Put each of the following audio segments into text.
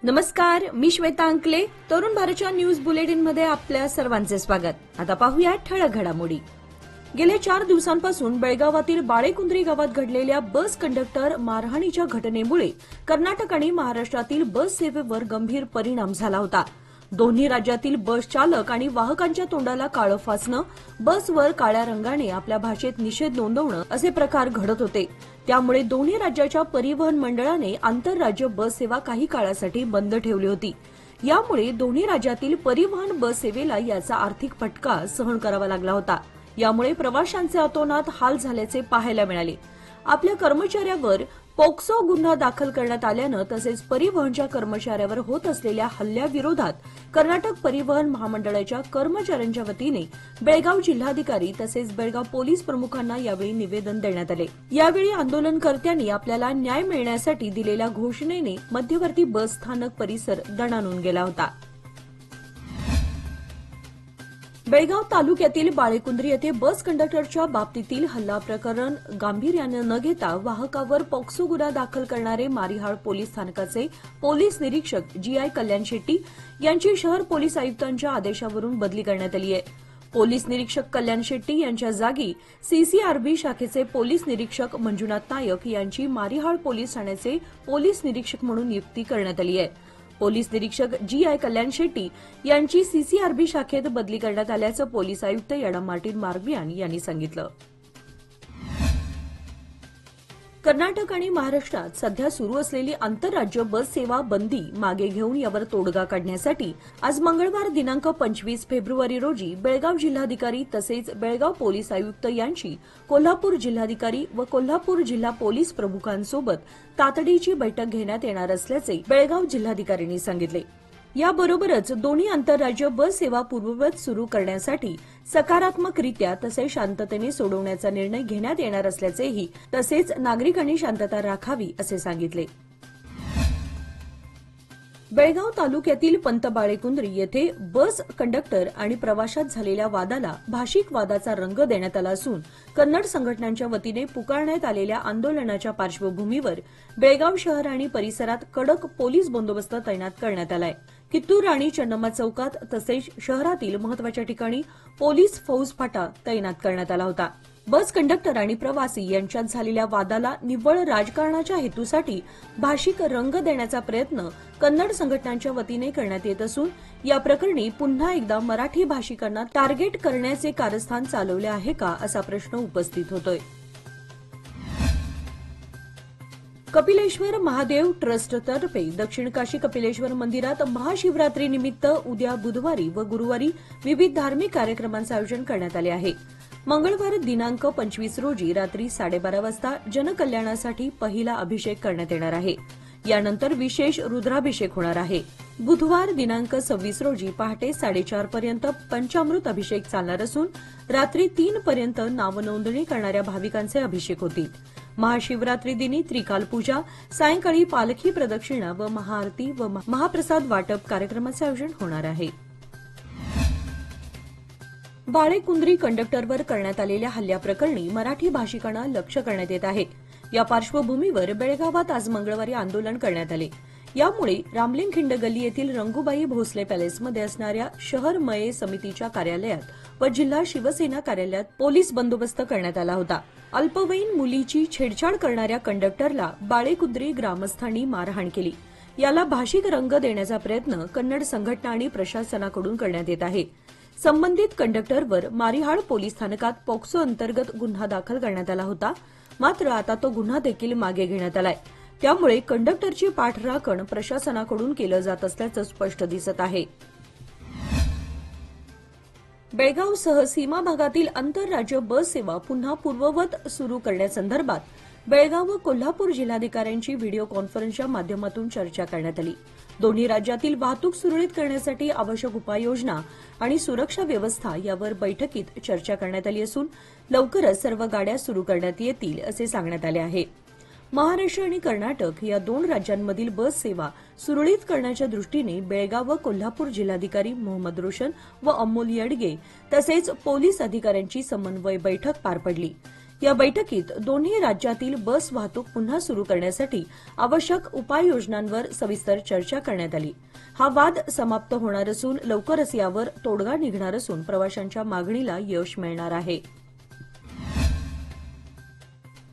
नमस्कार, मी श्वेता अंकले. तरुण भारतच्या न्यूज बुलेटिनमध्ये आपल्या सर्वांचे स्वागत. आता पाहूया ठळक घडामोडी. गेल्या 4 दिवसांपासून बेळगावातील बाळेकुंद्री गावात घडलेल्या बस कंडक्टर मारहाणीच्या घटनेमुळे कर्नाटक आणि महाराष्ट्रातील बस सेवेवर गंभीर परिणाम झाला होता. दोन्ही राज्यातील बस चालक आणि वाहकांच्या तोंडाला काळं फासणं, बसवर काळ्या रंगाने आपल्या भाषेत निषेध नोंदवणं असे प्रकार घडत होते. त्यामुळे दोन्ही राज्याच्या परिवहन मंडळाने आंतरराज्य बस सेवा काही काळासाठी बंद ठेवली होती. यामुळे दोन्ही राज्यातील परिवहन बस सेवेला याचा आर्थिक फटका सहन करावा लागला होता. यामुळे प्रवाशांचे अतोनात हाल झाल्याचे पाहायला मिळाले. आपल्या कर्मचाऱ्यावर पोक्सो गुन्हा दाखल करण्यात आल्यानं तसेच परिवहनच्या कर्मचाऱ्यावर होत असलेल्या हल्ल्याविरोधात कर्नाटक परिवहन महामंडळाच्या कर्मचाऱ्यांच्या वतीने बेळगाव जिल्हाधिकारी तसेच बेळगाव पोलीस प्रमुखांना यावेळी निवेदन देण्यात आले. यावेळी आंदोलनकर्त्यांनी आपल्याला न्याय मिळण्यासाठी दिलेल्या घोषणेने मध्यवर्ती बस स्थानक परिसर दणाणून गेला होता. बेळगाव तालुक्यातील बाळेकुंद्री येथे बस कंडक्टरच्या बाबतीतील हल्ला प्रकरण गांभीर्यानं न घेता वाहकावर पॉक्सो गुन्हा दाखल करणारे मारिहाळ पोलीस स्थानकाचे पोलीस निरीक्षक जी.आय. कल्याण शेट्टी यांची शहर पोलीस आयुक्तांच्या आदेशावरून बदली करण्यात आली आहे. पोलीस निरीक्षक कल्याण शेट्टी यांच्या जागी सीसीआरबी शाखेचे पोलीस निरीक्षक मंजुनाथ नायक यांची मारिहाळ पोलीस ठाण्याचे पोलीस निरीक्षक म्हणून नियुक्ती करण्यात आली आहे. पोलीस निरीक्षक जी.आय. कल्याण शेट्टी यांची सीसीआरबी शाखेत बदली करण्यात आल्याचं पोलीस आयुक्त याडा मार्टिन मार्बियान यांनी सांगितलं. कर्नाटक आणि महाराष्ट्रात सध्या सुरू असलेली आंतरराज्य बस सेवा बंदी मागे घेऊन यावर तोडगा काढण्यासाठी आज मंगळवार दिनांक 25 फेब्रुवारी रोजी बेळगाव जिल्हाधिकारी तसेच बेळगाव पोलीस आयुक्त यांची कोल्हापूर जिल्हाधिकारी व कोल्हापूर जिल्हा पोलीस प्रमुखांसोबत तातडीची बैठक घेण्यात येणार असल्याचे बेळगाव जिल्हाधिकाऱ्यांनी सांगितले. याबरोबरच दोन्ही आंतरराज्य बस सेवा पूर्ववत सुरू करण्यासाठी सकारात्मकरित्या तसेच शांततेने सोडवण्याचा निर्णय घेण्यात येणार असल्याचेही तसेच नागरिकांनी शांतता राखावी असे सांगितले. बेळगाव तालुक्यातील पंत बाळेकुंद्री येथे बस कंडक्टर आणि प्रवाशात झालेल्या वादाला भाषिक वादाचा रंग देण्यात आला असून कन्नड संघटनांच्या वतीने पुकारण्यात आलेल्या आंदोलनाच्या पार्श्वभूमीवर बेळगाव शहर आणि परिसरात कडक पोलीस बंदोबस्त तैनात करण्यात आला आहे. कित्तूर आणि चन्नम्मा चौकात तसेच शहरातील महत्वाच्या ठिकाणी पोलीस फौज फाटा तैनात करण्यात आला होता. बस कंडक्टर आणि प्रवासी यांच्यात झालेल्या वादाला निव्वळ राजकारणाच्या हेतूसाठी भाषिक रंग देण्याचा प्रयत्न कन्नड संघटनांच्या वतीने करण्यात येत असून या प्रकरणी पुन्हा एकदा मराठी भाषिकांना टार्गेट करण्याचे कारस्थान चालवले आहे का असा प्रश्न उपस्थित होतोय. कपिलेश्वर महादेव ट्रस्टतर्फे दक्षिण काशी कपिलेश्वर मंदिरात महाशिवरात्रीनिमित्त उद्या बुधवारी व गुरुवारी विविध धार्मिक कार्यक्रमांचे आयोजन करण्यात आले आहे. मंगळवार दिनांक 25 रोजी रात्री 12:30 वाजता जनकल्याणासाठी पहिला अभिषेक करण्यात येणार आहे. यानंतर विशेष रुद्राभिषेक होणार आहे. बुधवार दिनांक 26 रोजी पहाटे 4:30 पर्यंत पंचामृत अभिषेक चालणार असून रात्री 3 पर्यंत नावनोंदणी करणाऱ्या भाविकांचे अभिषेक होतील. महाशिवरात्री दिनी त्रिकाल पूजा, सायंकाळी पालखी प्रदक्षिणा व महाआरती व महाप्रसाद वाटप कार्यक्रमाचे आयोजन होणार आहे. बाळेकुंद्री कंडक्टरवर करण्यात आलेल्या हल्ल्याप्रकरणी मराठी भाषिकांना लक्ष्य करण्यात येत आहे. या पार्श्वभूमीवर बेळगावात आज मंगळवारी आंदोलन करण्यात आले. यामुळे रामलिंग खिंड गल्ली येथील रंगूबाई भोसले पॅलेसमध्ये असणाऱ्या शहर मये समितीच्या कार्यालयात व जिल्हा शिवसेना कार्यालयात पोलीस बंदोबस्त करण्यात आला होता. अल्पवयीन मुलीची छेडछाड करणाऱ्या कंडक्टरला बाळेकुंद्री ग्रामस्थांनी मारहाण केली. याला भाषिक रंग देण्याचा प्रयत्न कन्नड संघटना आणि प्रशासनाकडून करण्यात येत आहे. संबंधित कंडक्टरवर मारिहाळ पोलीस स्थानकात पॉक्सो अंतर्गत गुन्हा दाखल करण्यात आला होता. मात्र आता तो गुन्हा देखील मागे घेण्यात आलाय. त्यामुळे कंडक्टरची पाठराखण प्रशासनाकडून केलं जात असल्याचं स्पष्ट दिसत आहे. बेळगावसह सीमा भागातील आंतरराज्य बस सेवा पुन्हा पूर्ववत सुरू करण्यासंदर्भात बेळगाव व कोल्हापूर जिल्हाधिकाऱ्यांची व्हिडिओ कॉन्फरन्सच्या माध्यमातून चर्चा करण्यात आली. दोन्ही राज्यातील वाहतूक सुरळीत करण्यासाठी आवश्यक उपाययोजना आणि सुरक्षा व्यवस्था यावर बैठकीत चर्चा करण्यात आली असून लवकरच सर्व गाड्या सुरू करण्यात येतील असे सांगण्यात आले आहे. महाराष्ट्र आणि कर्नाटक या 2 राज्यांमधील बस सेवा सुरळीत करण्याच्या दृष्टीने बेळगाव व कोल्हापूर जिल्हाधिकारी मोहम्मद रोशन व अमोल येडगे तसेच पोलीस अधिकाऱ्यांची समन्वय बैठक पार पडली. या बैठकीत दोन्ही राज्यातील बस वाहतूक पुन्हा सुरू करण्यासाठी आवश्यक उपाययोजनांवर सविस्तर चर्चा करण्यात आली. हा वाद समाप्त होणार असून लवकरच यावर तोडगा निघणार असून प्रवाशांच्या मागणीला यश मिळणार आहे.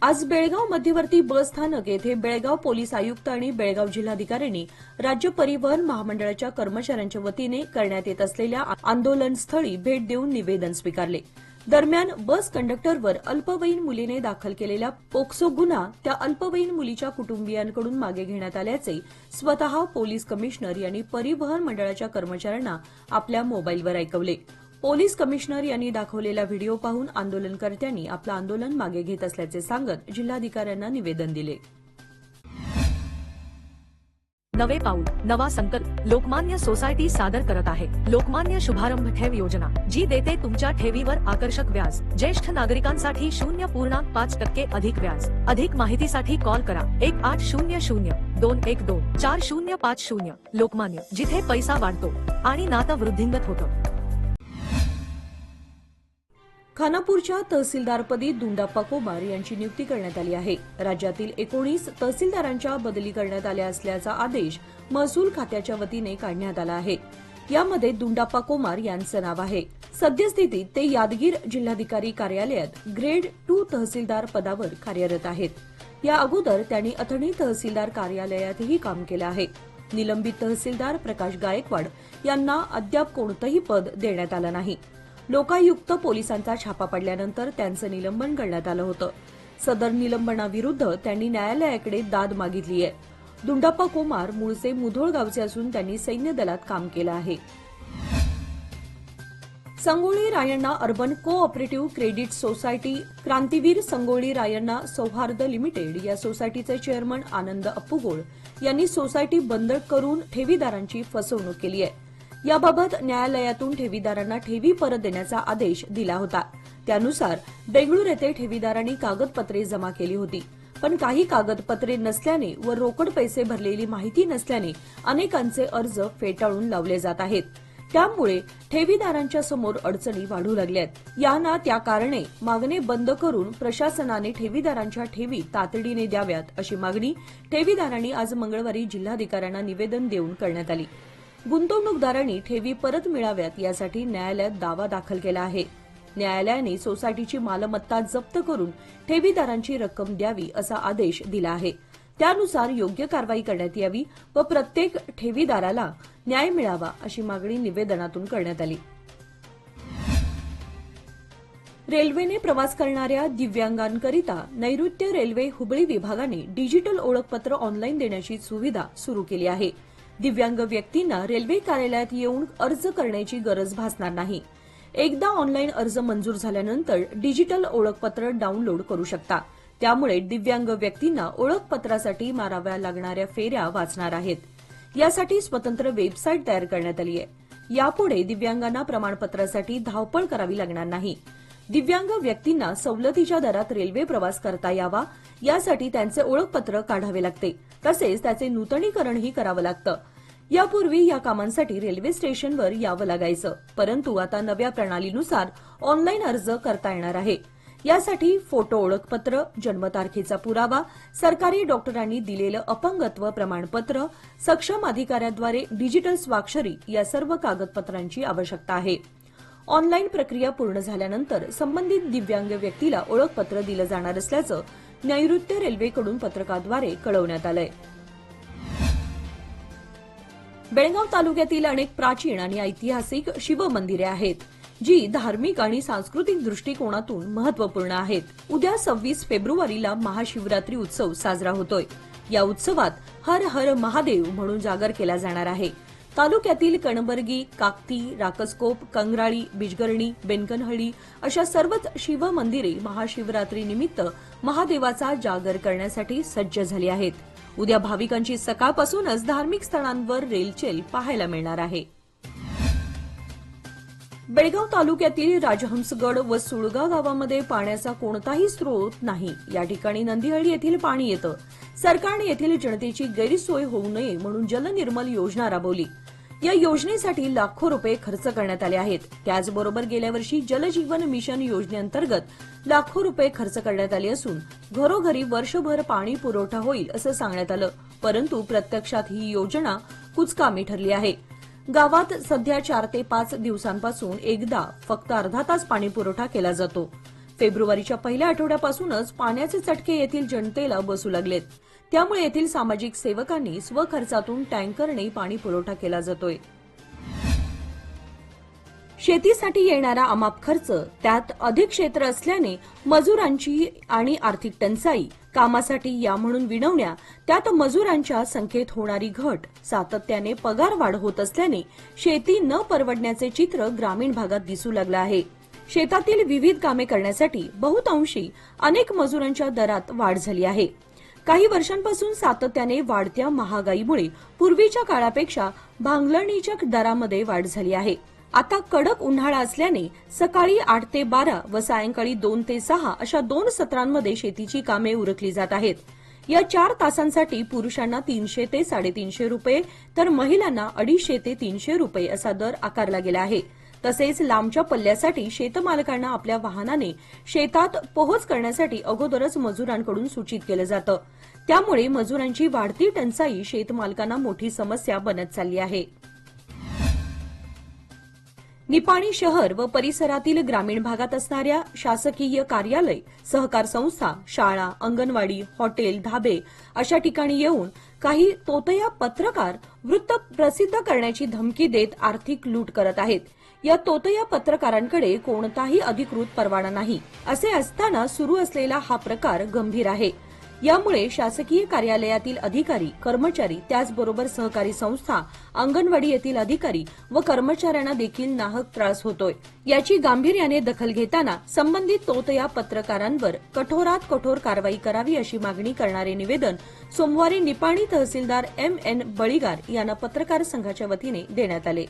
आज बेळगाव मध्यवर्ती बस स्थानक येथे बेळगाव पोलीस आयुक्त आणि बेळगाव जिल्हाधिकाऱ्यांनी राज्य परिवहन महामंडळाच्या कर्मचाऱ्यांच्या वतीने करण्यात येत असलेल्या आंदोलनस्थळी भेट देऊन निवेदन स्वीकारले. दरम्यान बस कंडक्टरवर अल्पवयीन मुलीने दाखल केलेला पोक्सो गुन्हा त्या अल्पवयीन मुलीच्या कुटुंबियांकडून मागे घेण्यात आल्याचे स्वतः पोलीस कमिशनर यांनी परिवहन मंडळाच्या कर्मचाऱ्यांना आपल्या मोबाईलवर ऐकवले. पोलीस कमिशनर यांनी दाखवलेला व्हिडिओ पाहून आंदोलनकर्त्यांनी आपलं आंदोलन मागे घेत असल्याचे सांगत जिल्हाधिकाऱ्यांना निवेदन दिले. नवे पाऊल नवा संकल्प लोकमान्य सोसायटी सादर करत आहे लोकमान्य शुभारंभ ठेव योजना, जी देते तुमच्या ठेवीवर आकर्षक व्याज. ज्येष्ठ नागरिकांसाठी 0.5% अधिक व्याज. अधिक माहितीसाठी कॉल करा 1800-212-4050. लोकमान्य, जिथे पैसा वाढतो आणि नातं वृद्धिंगत होतं. खानापूरच्या तहसीलदारपदी दुंडाप्पा कोमार यांची नियुक्ती करण्यात आली आहे. राज्यातील 19 तहसीलदारांच्या बदली करण्यात आल्या असल्याचा आदेश महसूल खात्याच्या वतीने काढण्यात आला आहे. यामध्ये दुंडाप्पा कोमार यांचं नाव आहे. सद्यस्थितीत ते यादगीर जिल्हाधिकारी कार्यालयात ग्रेड 2 तहसीलदार पदावर कार्यरत आहेत. या अगोदर त्यांनी अथणी तहसीलदार कार्यालयातही काम केलं आहे. निलंबित तहसीलदार प्रकाश गायकवाड यांना अद्याप कोणतंही पद देण्यात आलं नाही. लोकायुक्त पोलिसांचा छापा पडल्यानंतर त्यांचं निलंबन करण्यात आलं होतं. सदर निलंबनाविरुद्ध त्यांनी न्यायालयाकडे दाद मागितली आहे. दुंडाप्पा कोमार मूळचे मुधोळ गावचे असून त्यांनी सैन्य दलात काम केलं आहे. Sangolli Rayanna urban cooperative credit society Krantiveer Sangolli Rayanna Souharda limited या सोसायटीचे चेअरमन आनंद अप्पुगोळ यांनी सोसायटी बंद करून ठेवीदारांची फसवणूक केली आहे. याबाबत न्यायालयातून ठेवीदारांना ठेवी परत देण्याचा आदेश दिला होता. त्यानुसार बेंगळूर येथे ठेवीदारांनी कागदपत्रे जमा केली होती. पण काही कागदपत्रे नसल्याने व रोकड पैसे भरलेली माहिती नसल्याने अनेकांचे अर्ज फेटाळून लावले जात आहेत. त्यामुळे ठेवीदारांच्या समोर अडचणी वाढू लागल्यात. या ना त्या कारणे मागणी बंद करून प्रशासनाने ठेवीदारांच्या ठेवी तातडीने द्याव्यात अशी मागणी ठेवीदारांनी आज मंगळवारी जिल्हाधिकाऱ्यांना निवेदन देऊन करण्यात आली. गुंतवणूकदारांनी ठेवी परत मिळाव्यात यासाठी न्यायालयात दावा दाखल केला आहे. न्यायालयाने सोसायटीची मालमत्ता जप्त करून ठेवीदारांची रक्कम द्यावी असा आदेश दिला आहे. त्यानुसार योग्य कारवाई करण्यात यावी व प्रत्येक ठेवीदाराला न्याय मिळावा अशी मागणी निवेदनातून करण्यात आली. रेल्वेने प्रवास करणाऱ्या दिव्यांगांकरिता नैऋत्य रेल्वे हुबळी विभागाने डिजिटल ओळखपत्र ऑनलाईन देण्याची सुविधा सुरू केली आहे. दिव्यांग व्यक्तींना रेल्वे कार्यालयात येऊन अर्ज करण्याची गरज भासणार नाही. एकदा ऑनलाईन अर्ज मंजूर झाल्यानंतर डिजिटल ओळखपत्र डाऊनलोड करू शकता. त्यामुळे दिव्यांग व्यक्तींना ओळखपत्रासाठी माराव्या लागणाऱ्या फेऱ्या वाचणार आहेत. यासाठी स्वतंत्र वेबसाईट तयार करण्यात आली आहे. यापुढे दिव्यांगांना प्रमाणपत्रासाठी धावपळ करावी लागणार नाही. दिव्यांग व्यक्तींना सवलतीच्या दरात रेल्वे प्रवास करता यावा यासाठी त्यांचे ओळखपत्र काढावे लागते. तसेच त्याचे नूतनीकरणही करावं लागतं. यापूर्वी या कामांसाठी रेल्वे स्टेशनवर यावं लागायचं, परंतु आता नव्या प्रणालीनुसार ऑनलाईन अर्ज करता येणार आहे. यासाठी फोटो ओळखपत्र, जन्मतारखेचा पुरावा, सरकारी डॉक्टरांनी दिलेलं अपंगत्व प्रमाणपत्र, सक्षम अधिकाऱ्याद्वारे डिजिटल स्वाक्षरी या सर्व कागदपत्रांची आवश्यकता आहे. ऑनलाईन प्रक्रिया पूर्ण झाल्यानंतर संबंधित दिव्यांग व्यक्तीला ओळखपत्र दिलं जाणार असल्याचं नैऋत्य रेल्वेकडून पत्रकाद्वारे कळवण्यात आलंय. बेळगाव तालुक्यातील अनेक प्राचीन आणि ऐतिहासिक शिवमंदिरे आहेत, जी धार्मिक आणि सांस्कृतिक दृष्टिकोनातून महत्वपूर्ण आहेत. उद्या 26 फेब्रुवारीला महाशिवरात्री उत्सव साजरा होतोय. या उत्सवात हर हर महादेव म्हणून जागर केला जाणार आहे. तालुक्यातील कणबर्गी, काकती, राकसकोप, कंगराळी, बिजगर्णी, बेनकनहळ्ळी अशा सर्वच शिवमंदिरे महाशिवरात्रीनिमित्त महादेवाचा जागर करण्यासाठी सज्ज झाली आहेत. उद्या भाविकांची सकाळपासूनच धार्मिक स्थळांवर रेलचेल पाहायला मिळणार आहे. बेळगाव तालुक्यातील राजहंसगड व सुळगा गावामध्ये पाण्याचा कोणताही स्रोत नाही. या ठिकाणी नंदीहळ्ळी येथील पाणी येतं. सरकारने येथील जनतेची गैरसोय होऊ नये म्हणून जलनिर्मल योजना राबवली. या योजनेसाठी लाखो रुपये खर्च करण्यात आले आहेत. त्याचबरोबर गेल्या वर्षी जल जीवन मिशन योजनेअंतर्गत लाखो रुपये खर्च करण्यात आले असून घरोघरी वर्षभर पाणी पुरवठा होईल असं सांगण्यात आलं. परंतु प्रत्यक्षात ही योजना कुचकामी ठरली आहे. गावात सध्या 4 ते 5 दिवसांपासून एकदा फक्त अर्धा तास पाणी पुरवठा केला जातो. फेब्रुवारीच्या पहिल्या आठवड्यापासूनच पाण्याचे चटके येथील जनतेला बसू लागलेत. त्यामुळे येथील सामाजिक सेवकांनी स्वखर्चातून टँकरने पाणी पुरवठा केला जातोय. शेतीसाठी येणारा अमाप खर्च, त्यात अधिक क्षेत्र असल्याने मजुरांची आणि आर्थिक टंचाई, कामासाठी या म्हणून विनवण्या, त्यात मजुरांच्या संख्येत होणारी घट, सातत्याने पगार वाढ होत असल्याने शेती न परवडण्याचे चित्र ग्रामीण भागात दिसू लागलं आहे. शेतातील विविध कामे करण्यासाठी बहुतांशी अनेक मजुरांच्या दरात वाढ झाली आहे. काही वर्षांपासून सातत्याने वाढत्या महागाईमुळे पूर्वीच्या काळापेक्षा भांगलणीच्या दरामध्ये वाढ झाली आहे. आता कडक उन्हाळा असल्याने सकाळी 8 ते 12 व सायंकाळी 2 ते 6 अशा 2 सत्रांमध्ये शेतीची कामे उरकली जात आहेत. या 4 तासांसाठी पुरुषांना 300 ते 350 रुपये तर महिलांना 250 ते 300 रुपये असा दर आकारला गेला आहे. तसेच लांबच्या पल्ल्यासाठी शेतमालकांना आपल्या वाहनाने शेतात पोहोच करण्यासाठी अगोदरच मजुरांकडून सूचित केलं जातं. त्यामुळे मजुरांची वाढती टंचाई शेतमालकांना मोठी समस्या बनत चालली आहे. निपाणी शहर व परिसरातील ग्रामीण भागात असणाऱ्या शासकीय कार्यालय, सहकार संस्था, शाळा, अंगणवाडी, हॉटेल, धाबे अशा ठिकाणी येऊन काही तोतया पत्रकार वृत्त प्रसिद्ध करण्याची धमकी देत आर्थिक लूट करत आहेत. या तोतया पत्रकारांकडे कोणताही अधिकृत परवाना नाही. असे असताना सुरू असलेला हा प्रकार गंभीर आहे. यामुळे शासकीय कार्यालयातील अधिकारी, कर्मचारी, त्याचबरोबर सहकारी संस्था, अंगणवाडी येथील अधिकारी व कर्मचाऱ्यांना देखील नाहक त्रास होतोय. याची गांभीर्याने दखल घेताना संबंधित तोतया पत्रकारांवर कठोरात कठोर कारवाई करावी अशी मागणी करणारे निवेदन सोमवारी निपाणी तहसीलदार M.N. बळीगार यांना पत्रकार संघाच्या वतीने देण्यात आले.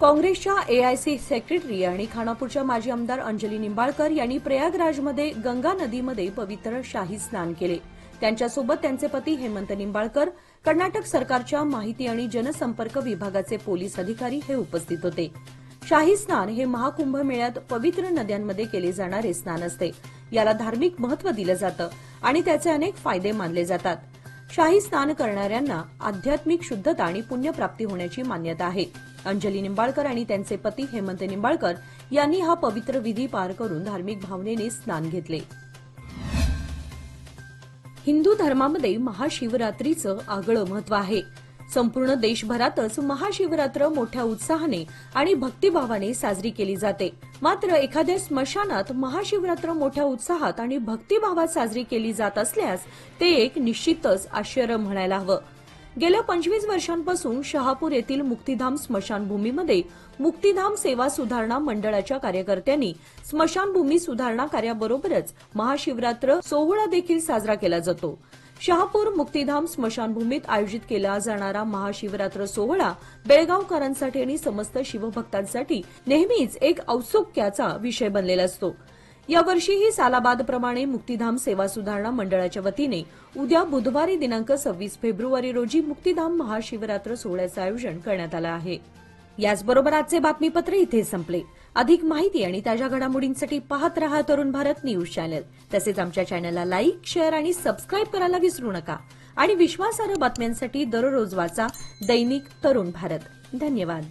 काँग्रेसच्या एआयसी सेक्रेटरी आणि खानापूरच्या माजी आमदार अंजली निंबाळकर यांनी प्रयागराजमध्ये गंगा नदीमध्ये पवित्र शाही स्नान केले. त्यांच्यासोबत त्यांचे पती हेमंत निंबाळकर, कर्नाटक सरकारच्या माहिती आणि जनसंपर्क विभागाचे पोलीस अधिकारी हे उपस्थित होते. शाही स्नान हे महाकुंभ मेळ्यात पवित्र नद्यांमध्ये केले जाणारे स्नान असते. याला धार्मिक महत्त्व दिलं जातं आणि त्याचे अनेक फायदे मानले जातात. शाही स्नान करणाऱ्यांना आध्यात्मिक शुद्धता आणि पुण्यप्राप्ती होण्याची मान्यता आहे. अंजली निंबाळकर आणि त्यांचे पती हेमंत निंबाळकर यांनी हा पवित्र विधी पार करून धार्मिक भावनेने स्नान घेतले. हिंदू धर्मामध्ये महाशिवरात्रीचं आगळं महत्त्व आहे. संपूर्ण देशभरातच महाशिवरात्र मोठ्या उत्साहाने आणि भक्तिभावाने साजरी केली जाते. मात्र एखाद्या स्मशानात महाशिवरात्र मोठ्या उत्साहात आणि भक्तिभावात साजरी केली जात असल्यास ते एक निश्चितच आश्चर्य म्हणायला हवं. गेल्या 25 वर्षांपासून शहापूर येथील मुक्तिधाम स्मशानभूमीमध्ये मुक्तिधाम सेवा सुधारणा मंडळाच्या कार्यकर्त्यांनी स्मशानभूमी सुधारणा कार्याबरोबरच महाशिवरात्र सोहळा देखील साजरा केला जातो. शहापूर मुक्तिधाम स्मशानभूमीत आयोजित केला जाणारा महाशिवरात्र सोहळा बेळगावकरांसाठी आणि समस्त शिवभक्तांसाठी नेहमीच एक औत्सुक्याचा विषय बनलेला असतो. यावर्षीही सालाबादप्रमाणे मुक्तिधाम सेवा सुधारणा मंडळाच्या वतीने उद्या बुधवारी दिनांक 26 फेब्रुवारी रोजी मुक्तिधाम महाशिवरात्र सोहळ्याचं आयोजन करण्यात आलं आहे. याचबरोबर आजचे बातमीपत्र इथे संपले. अधिक माहिती आणि ताज्या घडामोडींसाठी पाहत रहा तरुण भारत न्यूज चॅनल. तसेच आमच्या चॅनलला लाईक, शेअर आणि सबस्क्राईब करायला विसरू नका. आणि विश्वासार्ह बातम्यांसाठी दररोज वाचा दैनिक तरुण भारत. धन्यवाद.